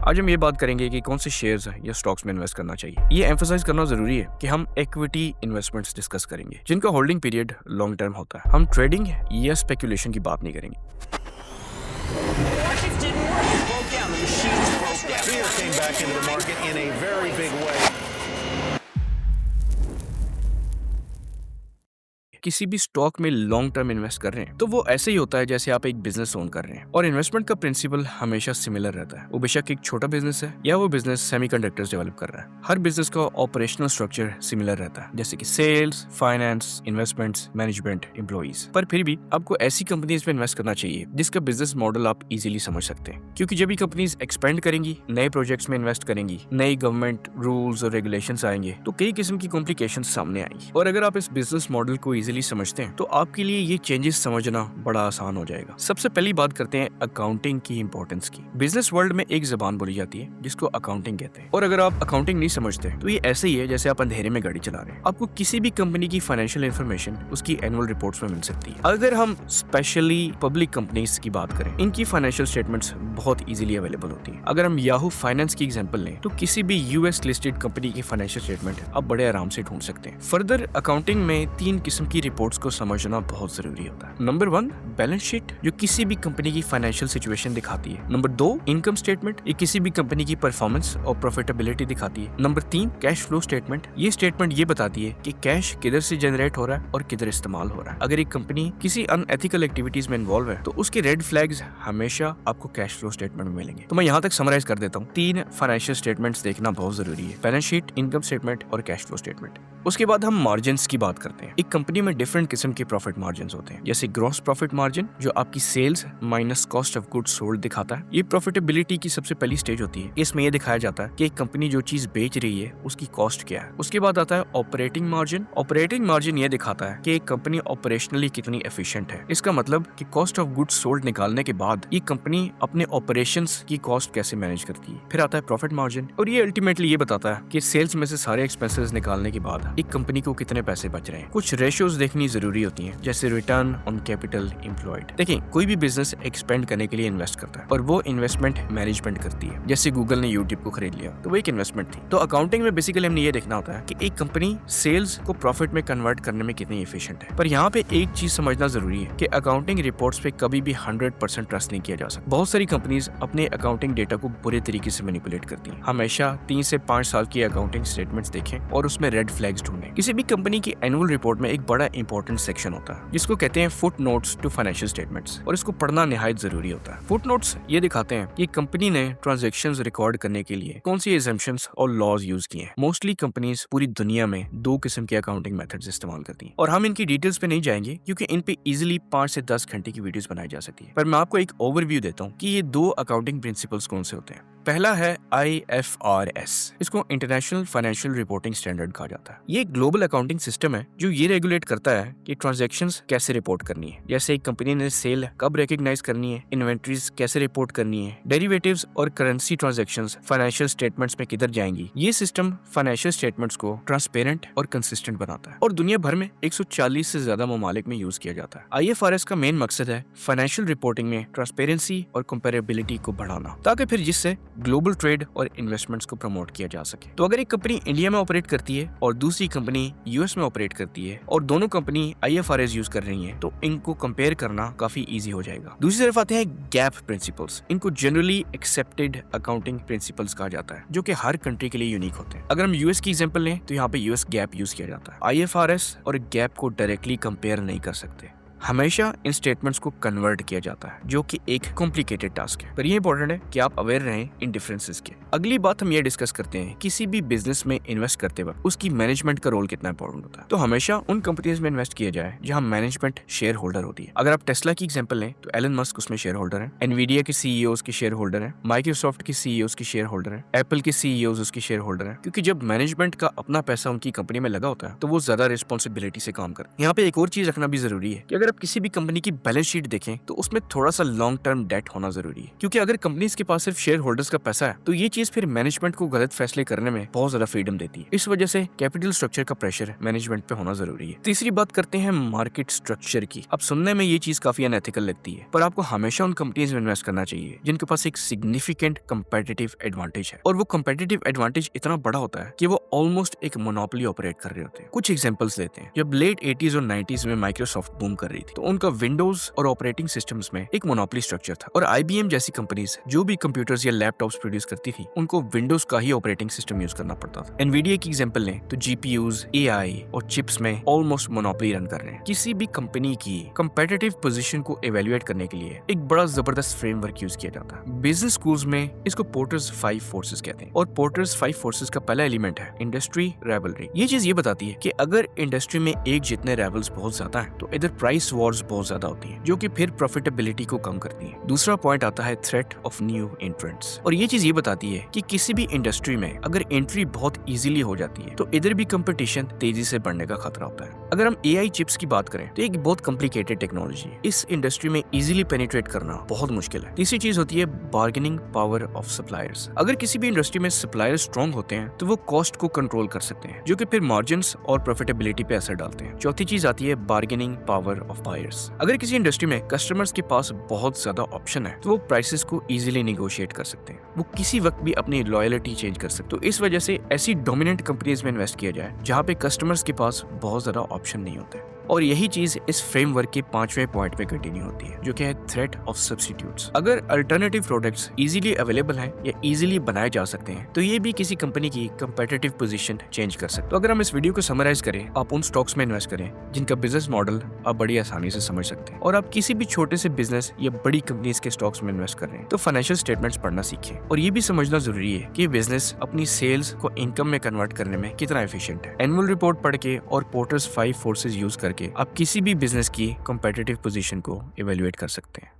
आज हम ये बात करेंगे कि कौन से शेयर्स या स्टॉक्स में इन्वेस्ट करना चाहिए। ये एम्फसाइज करना जरूरी है कि हम इक्विटी इन्वेस्टमेंट्स डिस्कस करेंगे जिनका होल्डिंग पीरियड लॉन्ग टर्म होता है। हम ट्रेडिंग या स्पेकुलेशन की बात नहीं करेंगे। Markets didn't work. It broke down. The machines broke down. Fear came back into the market in a very big way. किसी भी स्टॉक में लॉन्ग टर्म इन्वेस्ट कर रहे हैं तो वो ऐसे ही होता है जैसे आप एक बिजनेस ओन कर रहे हैं और इन्वेस्टमेंट का प्रिंसिपल हमेशा सिमिलर रहता है। वो बेशक एक छोटा बिजनेस है या वो बिजनेस सेमीकंडक्टर्स डेवलप कर रहा है। हर बिजनेस का ऑपरेशनल स्ट्रक्चर सिमिलर रहता है, जैसे कि sales, finance, investments, management, employees. पर फिर भी आपको ऐसी कंपनीज में इन्वेस्ट करना चाहिए जिसका बिजनेस मॉडल आप इजीली समझ सकते हैं, क्योंकि जब भी कंपनीज एक्सपेंड करेंगी, नए प्रोजेक्ट्स में इन्वेस्ट करेंगी, नई गवर्नमेंट रूल्स और रेगुलेशंस आएंगे तो कई किस्म की कॉम्प्लिकेशन सामने आएंगी। और अगर आप इस बिजनेस मॉडल को इजीली समझते हैं तो आपके लिए ये चेंजेस समझना बड़ा आसान हो जाएगा। सबसे पहली बात करते हैं अकाउंटिंग की इंपॉर्टेंस की। बिजनेस वर्ल्ड में एक जबान बोली जाती है जिसको अकाउंटिंग कहते हैं, और अगर आप अकाउंटिंग नहीं समझते तो ये ऐसे ही है जैसे आप अंधेरे में गाड़ी चला रहे हैं। आपको किसी भी कंपनी की फाइनेंशियल इंफॉर्मेशन उसकी एनुअल रिपोर्ट्स में मिल सकती है। अगर हम स्पेशली पब्लिक कंपनीज की बात करें, इनकी फाइनेंशियल स्टेटमेंट्स बहुत इजीली अवेलेबल होती है। अगर हम याहू फाइनेंस की एग्जांपल लें तो किसी भी यूएस लिस्टेड कंपनी की फाइनेंशियल स्टेटमेंट आप बड़े आराम से ढूंढ सकते हैं। फर्दर अकाउंटिंग में 3 किस्म की रिपोर्ट्स को समझना बहुत जरूरी होता है। नंबर 1 बैलेंस शीट, जो किसी भी कंपनी की फाइनेंशियल सिचुएशन दिखाती है। नंबर 2 इनकम स्टेटमेंट, ये किसी भी कंपनी की परफॉर्मेंस और प्रॉफिटेबिलिटी दिखाती है। नंबर 3 कैश फ्लो स्टेटमेंट, ये स्टेटमेंट ये बताती है कि कैश किधर से जनरेट हो रहा है और किधर इस्तेमाल हो रहा है। अगर एक कंपनी किसी अनएथिकल एक्टिविटीज में इन्वॉल्व है तो उसके रेड फ्लैग्स हमेशा आपको कैश फ्लो स्टेटमेंट में मिलेंगे। तो मैं यहाँ तक समराइज कर देता हूँ। 3 फाइनेंशियल स्टेटमेंट्स देखना बहुत जरूरी है, बैलेंस शीट, इनकम स्टेटमेंट और कैश फ्लो स्टेटमेंट। उसके बाद हम मार्जिन्स की बात करते हैं। एक कंपनी में डिफरेंट किस्म के प्रॉफिट मार्जिन्स होते हैं, जैसे ग्रॉस प्रॉफिट मार्जिन जो आपकी sales minus cost of goods sold दिखाता है। ये प्रॉफिटेबिलिटी की सबसे पहली स्टेज होती है। इसमें यह दिखाया जाता है कि एक कंपनी जो चीज बेच रही है उसकी कॉस्ट क्या है। उसके बाद आता है ऑपरेटिंग मार्जिन। ऑपरेटिंग मार्जिन ये दिखाता है कि एक कंपनी ऑपरेशनली कितनी एफिशिएंट है। इसका मतलब कि कॉस्ट ऑफ गुड्स सोल्ड निकालने के बाद ये कंपनी अपने ऑपरेशंस की कॉस्ट कैसे मैनेज करती है। फिर आता है प्रॉफिट मार्जिन, और ये अल्टीमेटली ये बताता है कि सेल्स में से सारे एक्सपेंसेस निकालने के बाद एक कंपनी को कितने पैसे बच रहे हैं। कुछ रेशियोज देखनी जरूरी होती हैं, जैसे रिटर्न ऑन कैपिटल एम्प्लॉयड। देखिए, कोई भी बिजनेस एक्सपेंड करने के लिए इन्वेस्ट करता है और वो इन्वेस्टमेंट मैनेजमेंट करती है। जैसे गूगल ने यूट्यूब को खरीद लिया तो वो एक इन्वेस्टमेंट थी। तो अकाउंटिंग में बेसिकली हमने ये देखना होता है कि एक कंपनी सेल्स को प्रॉफिट में कन्वर्ट करने में कितनी एफिशिएंट है। पर यहाँ पे एक चीज समझना जरूरी है कि अकाउंटिंग रिपोर्ट्स पे कभी भी 100% ट्रस्ट नहीं किया जा सकता। बहुत सारी कंपनीज अपने अकाउंटिंग डेटा को बुरे तरीके से मैनिपुलेट करती हैं। हमेशा 3 से 5 साल की अकाउंटिंग स्टेटमेंट्स देखें और उसमें रेड फ्लैग्स ढूंढें। किसी भी कंपनी की एनुअल रिपोर्ट में एक बड़ा इंपॉर्टेंट सेक्शन होता है जिसको कहते हैं foot notes to financial statements, और इसको पढ़ना निहायत जरूरी होता है। फुट नोट्स ये दिखाते हैं कि कंपनी ने ट्रांजैक्शंस रिकॉर्ड करने के लिए कौन सी एजम्पशंस और लॉज यूज किए हैं। मोस्टली कंपनीज पूरी दुनिया में 2 किस्म के अकाउंटिंग मेथड्स इस्तेमाल करती हैं, और हम इनकी डिटेल्स पे नहीं जाएंगे क्योंकि इन पे इजीली 5 से 10 घंटे की वीडियोस बनाई जा सकती है। पर मैं आपको एक ओवरव्यू देता हूँ कि ये 2 अकाउंटिंग प्रिंसिपल्स कौन से होते हैं। पहला है IFRS, इसको इंटरनेशनल फाइनेंशियल रिपोर्टिंग स्टैंडर्ड कहा जाता है। ये एक ग्लोबल अकाउंटिंग सिस्टम है जो ये रेगुलेट करता है कि ट्रांजैक्शंस कैसे रिपोर्ट करनी है, जैसे एक कंपनी ने सेल कब रिकॉग्नाइज करनी है, इन्वेंट्रीज कैसे रिपोर्ट करनी है, डेरिवेटिव्स और करेंसी ट्रांजैक्शंस फाइनेंशियल स्टेटमेंट्स में किधर जाएंगी। ये सिस्टम फाइनेंशियल स्टेटमेंट्स को ट्रांसपेरेंट और कंसिस्टेंट बनाता है और दुनिया भर में 140 से ज्यादा ममालिक में यूज किया जाता है। IFRS का मेन मकसद है फाइनेंशियल रिपोर्टिंग में ट्रांसपेरेंसी और कंपेरेबिलिटी को बढ़ाना, ताकि फिर जिससे ग्लोबल ट्रेड और इन्वेस्टमेंट्स को प्रमोट किया जा सके। तो अगर एक कंपनी इंडिया में ऑपरेट करती है और दूसरी कंपनी यूएस में ऑपरेट करती है और दोनों कंपनी IFRS यूज कर रही हैं तो इनको कंपेयर करना काफी इजी हो जाएगा। दूसरी तरफ आते हैं गैप प्रिंसिपल्स। इनको जनरली एक्सेप्टेड अकाउंटिंग प्रिंसिपल्स कहा जाता है जो कि हर कंट्री के लिए यूनिक होते हैं। अगर हम यूएस की एग्जांपल लें तो यहाँ पे यूएस गैप यूज किया जाता है। IFRS और गैप को डायरेक्टली कंपेयर नहीं कर सकते, हमेशा इन स्टेटमेंट्स को कन्वर्ट किया जाता है, जो कि एक कॉम्प्लिकेटेड टास्क है। पर ये इंपॉर्टेंट है कि आप अवेयर रहें इन डिफरेंसेस के। अगली बात हम ये डिस्कस करते हैं किसी भी बिजनेस में इन्वेस्ट करते वक्त उसकी मैनेजमेंट का रोल कितना इंपॉर्टेंट होता है। तो हमेशा उन कंपनीज में इन्वेस्ट किया जाए जहां मैनेजमेंट शेयर होल्डर होती है। अगर आप टेस्ला की एग्जांपल लें तो एलन मस्क उसमें शेयर होल्डर है, एनवीडिया के सीईओज के शेयर होल्डर है, माइक्रोसॉफ्ट के सीईओज के शेयर होल्डर है, एप्पल के सीईओज उसके शेयर होल्डर है। क्योंकि जब मैनेजमेंट का अपना पैसा उनकी कंपनी में लगा होता है तो वो ज्यादा रिस्पॉन्सिबिलिटी से काम करते हैं। यहाँ पे एक और चीज रखना भी जरूरी है कि अगर आप किसी भी कंपनी की बैलेंस शीट देखें तो उसमें थोड़ा सा लॉन्ग टर्म डेट होना जरूरी है, क्योंकि अगर कंपनीज के पास सिर्फ शेयर होल्डर्स का पैसा है तो ये चीज फिर मैनेजमेंट को गलत फैसले करने में बहुत ज्यादा फ्रीडम देती है। इस वजह से कैपिटल स्ट्रक्चर का प्रेशर मैनेजमेंट पे होना जरूरी है। तीसरी बात करते हैं मार्केट स्ट्रक्चर की। अब सुनने में ये चीज काफी अनएथिकल लगती है, पर आपको हमेशा उन कंपनीज में इन्वेस्ट करना चाहिए जिनके पास एक सिग्निफिकेंट कंपेटिटिव एडवांटेज है, और वो कंपेटिटिव एडवांटेज इतना बड़ा होता है कि वो ऑलमोस्ट एक मोनोपोली ऑपरेट कर रहे होते हैं। कुछ एग्जांपल्स लेते हैं। जब लेट 80s और 90s में माइक्रोसॉफ्ट बूम कर रही थी तो उनका विंडोज और ऑपरेटिंग सिस्टम्स में एक मोनोपोली स्ट्रक्चर था, और IBM जैसी कंपनीज जो भी कंप्यूटर्स या लैपटॉप्स प्रोड्यूस करती थी उनको विंडोज का ही ऑपरेटिंग सिस्टम यूज करना पड़ता था। एनवीडिया की एग्जांपल लें तो GPUs, AI और चिप्स में ऑलमोस्ट मोनोपोली रन कर रहे हैं। किसी भी कंपनी की कंपेटिटिव पोजीशन को इवैल्यूएट करने के लिए एक बड़ा जबरदस्त फ्रेमवर्क यूज किया जाता है। बिजनेस स्कूल्स में इसको पोर्टर्स 5 फोर्सेस कहते हैं, और पोर्टर्स 5 फोर्सेस का पहला एलिमेंट है इंडस्ट्री राइवलरी। ये चीज ये बताती है कि अगर इंडस्ट्री में एक जितने राइवल्स बहुत ज्यादा हैं तो इधर प्राइस वॉर्स बहुत ज्यादा होती है, जो कि फिर प्रॉफिटेबिलिटी को कम करती है। दूसरा पॉइंट आता है थ्रेट ऑफ न्यू एंट्रेंट्स, और ये चीज ये बताती है कि किसी भी इंडस्ट्री में अगर एंट्री बहुत इजीली हो जाती है तो इधर भी कंपटीशन तेजी से बढ़ने का खतरा होता है। अगर हम AI चिप्स की बात करें तो एक बहुत कॉम्प्लिकेटेड टेक्नोलॉजी है, इस इंडस्ट्री में इजीली पेनिट्रेट करना बहुत मुश्किल है। तीसरी चीज होती है बार्गेनिंग पावर ऑफ सप्लायर्स। अगर किसी भी इंडस्ट्री में सप्लायर्स स्ट्रॉन्ग होते हैं तो वो कॉस्ट को कंट्रोल कर सकते हैं, जो कि फिर मार्जिन्स और प्रॉफिटेबिलिटी पे असर डालते हैं। चौथी चीज आती है बार्गेनिंग पावर ऑफ बायर्स। अगर किसी इंडस्ट्री में कस्टमर्स के पास बहुत ज्यादा ऑप्शन है तो वो प्राइसेस को इजीली निगोशिएट कर सकते हैं, वो किसी वक्त भी अपनी लॉयल्टी चेंज कर सकते हैं। तो इस वजह से ऐसी डोमिनेंट कंपनीज में इन्वेस्ट किया जाए जहां पे कस्टमर्स के पास बहुत ज्यादा ऑप्शन नहीं होते। और यही चीज इस फ्रेमवर्क के 5वें पॉइंट पे कंटिन्यू होती है, जो कि है थ्रेट ऑफ सब्स्टिट्यूट्स। अगर अल्टरनेटिव प्रोडक्ट्स इजीली अवेलेबल हैं या इजीली बनाए जा सकते हैं तो ये भी किसी कंपनी की कंपेटिटिव पोजीशन चेंज कर सकते हैं। तो अगर हम इस वीडियो को समराइज करें, आप उन स्टॉक्स में इन्वेस्ट करें जिनका बिजनेस मॉडल आप बड़ी आसानी से समझ सकते हैं, और आप किसी भी छोटे से बिजनेस या बड़ी कंपनीज के स्टॉक्स में इन्वेस्ट कर रहे हैं तो फाइनेंशियल स्टेटमेंट्स पढ़ना सीखें, और ये भी समझना जरूरी है कि बिजनेस अपनी सेल्स को इनकम में कन्वर्ट करने में कितना एफिशिएंट है। एनुअल रिपोर्ट पढ़ के और पोर्टर्स 5 फोर्सेस यूज करके आप किसी भी बिजनेस की कंपेटिटिव पोजीशन को इवैल्यूएट कर सकते हैं।